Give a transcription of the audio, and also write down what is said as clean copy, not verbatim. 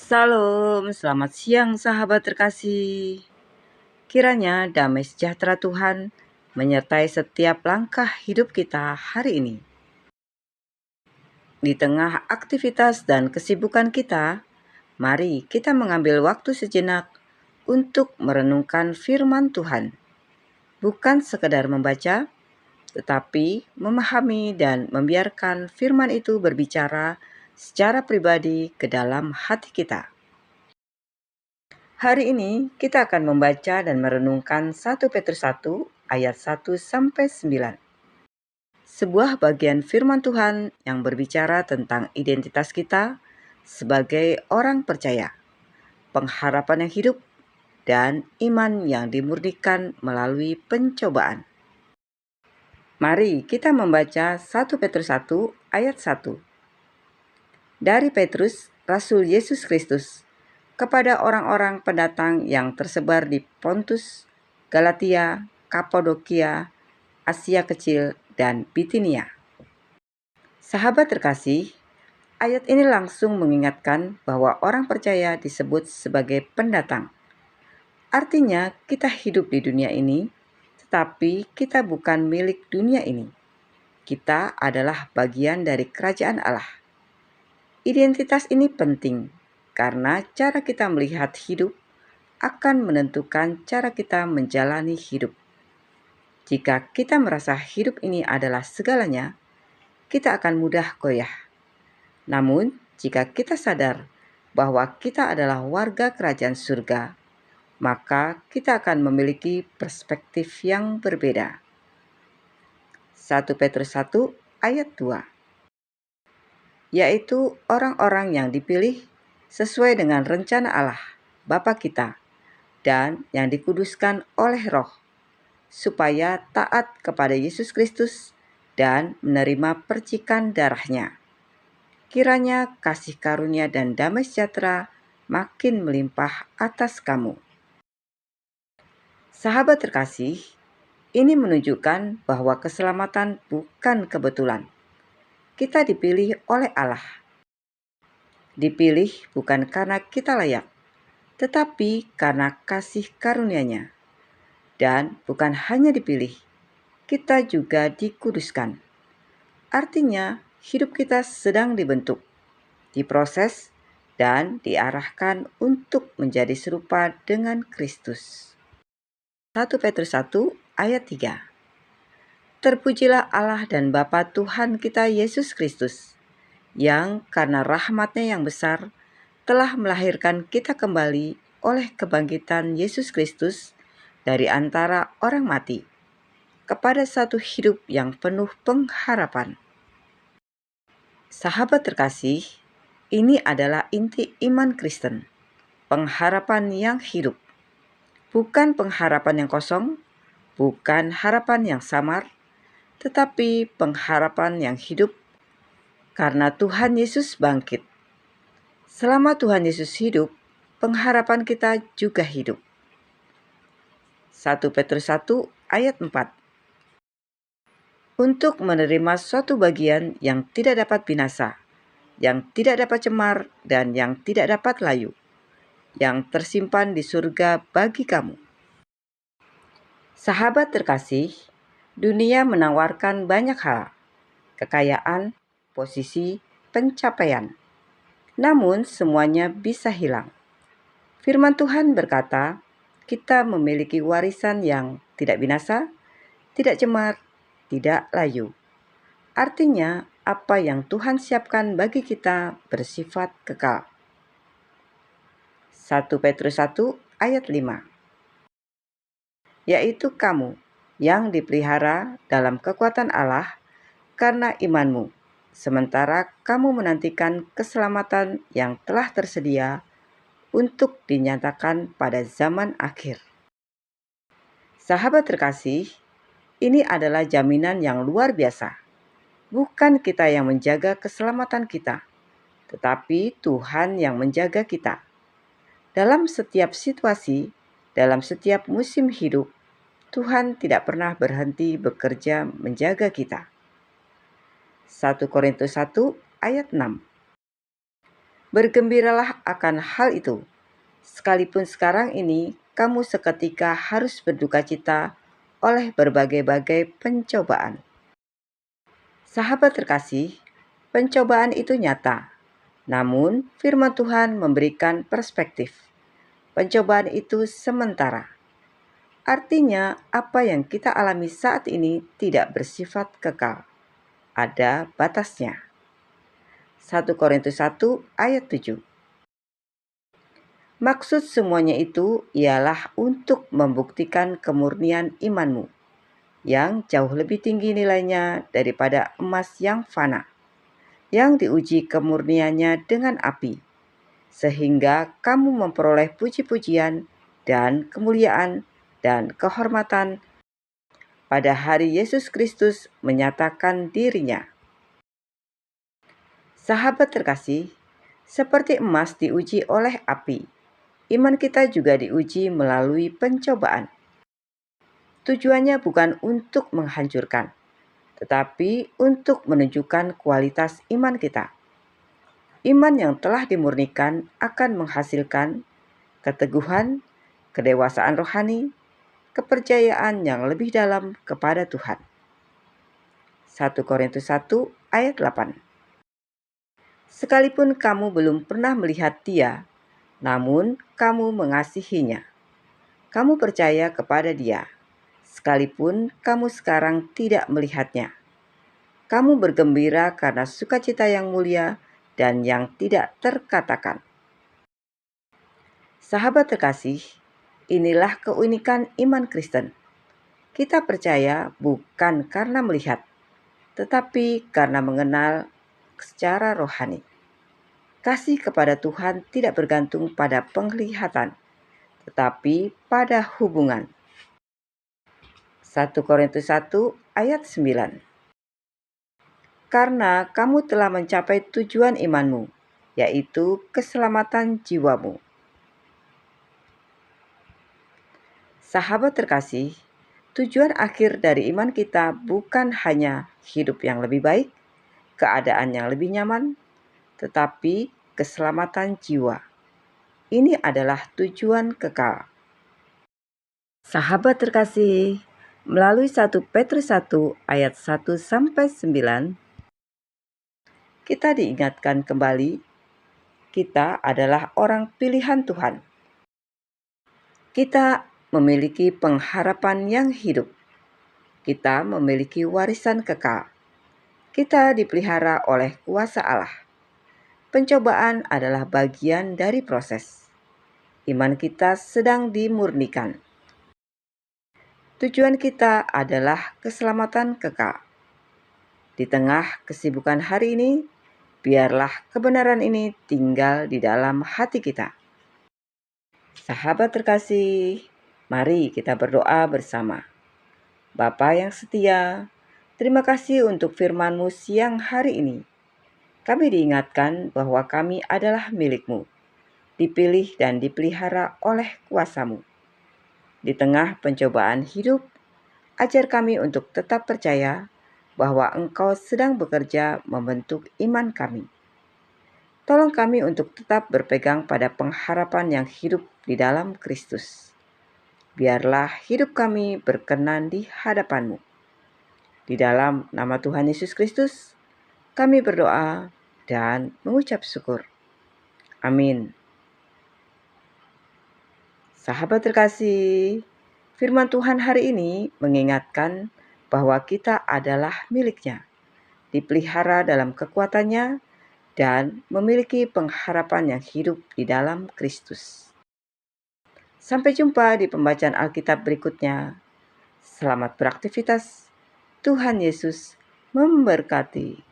Salam, selamat siang sahabat terkasih. Kiranya damai sejahtera Tuhan menyertai setiap langkah hidup kita hari ini. Di tengah aktivitas dan kesibukan kita, mari kita mengambil waktu sejenak untuk merenungkan firman Tuhan. Bukan sekedar membaca, tetapi memahami dan membiarkan firman itu berbicara secara pribadi ke dalam hati kita. Hari ini kita akan membaca dan merenungkan 1 Petrus 1 ayat 1-9. Sebuah bagian firman Tuhan yang berbicara tentang identitas kita sebagai orang percaya, pengharapan yang hidup, dan iman yang dimurnikan melalui pencobaan. Mari kita membaca 1 Petrus 1 ayat 1. Dari Petrus, Rasul Yesus Kristus, kepada orang-orang pendatang yang tersebar di Pontus, Galatia, Kapadokia, Asia Kecil, dan Bitinia. Sahabat terkasih, ayat ini langsung mengingatkan bahwa orang percaya disebut sebagai pendatang. Artinya kita hidup di dunia ini, tetapi kita bukan milik dunia ini. Kita adalah bagian dari kerajaan Allah. Identitas ini penting karena cara kita melihat hidup akan menentukan cara kita menjalani hidup. Jika kita merasa hidup ini adalah segalanya, kita akan mudah goyah. Namun, jika kita sadar bahwa kita adalah warga kerajaan surga, maka kita akan memiliki perspektif yang berbeda. 1 Petrus 1 ayat 2, yaitu orang-orang yang dipilih sesuai dengan rencana Allah, Bapa kita, dan yang dikuduskan oleh Roh, supaya taat kepada Yesus Kristus dan menerima percikan darahnya. Kiranya kasih karunia dan damai sejahtera makin melimpah atas kamu. Sahabat terkasih, ini menunjukkan bahwa keselamatan bukan kebetulan. Kita dipilih oleh Allah. Dipilih bukan karena kita layak, tetapi karena kasih karunia-Nya. Dan bukan hanya dipilih, kita juga dikuduskan. Artinya, hidup kita sedang dibentuk, diproses, dan diarahkan untuk menjadi serupa dengan Kristus. 1 Petrus 1 ayat 3. Terpujilah Allah dan Bapa Tuhan kita Yesus Kristus, yang karena rahmat-Nya yang besar telah melahirkan kita kembali oleh kebangkitan Yesus Kristus dari antara orang mati, kepada satu hidup yang penuh pengharapan. Sahabat terkasih, ini adalah inti iman Kristen, pengharapan yang hidup. Bukan pengharapan yang kosong, bukan harapan yang samar, tetapi pengharapan yang hidup karena Tuhan Yesus bangkit. Selama Tuhan Yesus hidup, pengharapan kita juga hidup. 1 Petrus 1 ayat 4. Untuk menerima suatu bagian yang tidak dapat binasa, yang tidak dapat cemar, dan yang tidak dapat layu, yang tersimpan di surga bagi kamu. Sahabat terkasih, dunia menawarkan banyak hal, kekayaan, posisi, pencapaian. Namun semuanya bisa hilang. Firman Tuhan berkata, kita memiliki warisan yang tidak binasa, tidak cemar, tidak layu. Artinya, apa yang Tuhan siapkan bagi kita bersifat kekal. 1 Petrus 1 ayat 5. Yaitu kamu yang dipelihara dalam kekuatan Allah karena imanmu, sementara kamu menantikan keselamatan yang telah tersedia untuk dinyatakan pada zaman akhir. Sahabat terkasih, ini adalah jaminan yang luar biasa. Bukan kita yang menjaga keselamatan kita, tetapi Tuhan yang menjaga kita. Dalam setiap situasi, dalam setiap musim hidup, Tuhan tidak pernah berhenti bekerja menjaga kita. 1 Korintus 1 ayat 6. Bergembiralah akan hal itu, sekalipun sekarang ini kamu seketika harus berduka cita oleh berbagai-bagai pencobaan. Sahabat terkasih, pencobaan itu nyata, namun firman Tuhan memberikan perspektif. Pencobaan itu sementara. Artinya, apa yang kita alami saat ini tidak bersifat kekal. Ada batasnya. 1 Korintus 1 ayat 7. Maksud semuanya itu ialah untuk membuktikan kemurnian imanmu, yang jauh lebih tinggi nilainya daripada emas yang fana, yang diuji kemurniannya dengan api, sehingga kamu memperoleh puji-pujian dan kemuliaan dan kehormatan pada hari Yesus Kristus menyatakan dirinya. Sahabat terkasih, seperti emas diuji oleh api, iman kita juga diuji melalui pencobaan. Tujuannya bukan untuk menghancurkan, tetapi untuk menunjukkan kualitas iman kita. Iman yang telah dimurnikan akan menghasilkan keteguhan, kedewasaan rohani, kepercayaan yang lebih dalam kepada Tuhan. 1 Korintus 1 ayat 8. Sekalipun kamu belum pernah melihat Dia, namun kamu mengasihinya. Kamu percaya kepada Dia, sekalipun kamu sekarang tidak melihatnya. Kamu bergembira karena sukacita yang mulia dan yang tidak terkatakan. Sahabat terkasih, inilah keunikan iman Kristen. Kita percaya bukan karena melihat, tetapi karena mengenal secara rohani. Kasih kepada Tuhan tidak bergantung pada penglihatan, tetapi pada hubungan. 1 Korintus 1 ayat 9. Karena kamu telah mencapai tujuan imanmu, yaitu keselamatan jiwamu. Sahabat terkasih, tujuan akhir dari iman kita bukan hanya hidup yang lebih baik, keadaan yang lebih nyaman, tetapi keselamatan jiwa. Ini adalah tujuan kekal. Sahabat terkasih, melalui 1 Petrus 1 ayat 1-9, kita diingatkan kembali, kita adalah orang pilihan Tuhan. Kita memiliki pengharapan yang hidup. Kita memiliki warisan kekal. Kita dipelihara oleh kuasa Allah. Pencobaan adalah bagian dari proses. Iman kita sedang dimurnikan. Tujuan kita adalah keselamatan kekal. Di tengah kesibukan hari ini, biarlah kebenaran ini tinggal di dalam hati kita. Sahabat terkasih, mari kita berdoa bersama. Bapa yang setia, terima kasih untuk firman-Mu siang hari ini. Kami diingatkan bahwa kami adalah milik-Mu, dipilih dan dipelihara oleh kuasa-Mu. Di tengah pencobaan hidup, ajar kami untuk tetap percaya bahwa Engkau sedang bekerja membentuk iman kami. Tolong kami untuk tetap berpegang pada pengharapan yang hidup di dalam Kristus. Biarlah hidup kami berkenan di hadapan-Mu. Di dalam nama Tuhan Yesus Kristus, kami berdoa dan mengucap syukur. Amin. Sahabat terkasih, firman Tuhan hari ini mengingatkan bahwa kita adalah milik-Nya, dipelihara dalam kekuatannya, dan memiliki pengharapan yang hidup di dalam Kristus. Sampai jumpa di pembacaan Alkitab berikutnya. Selamat beraktivitas. Tuhan Yesus memberkati.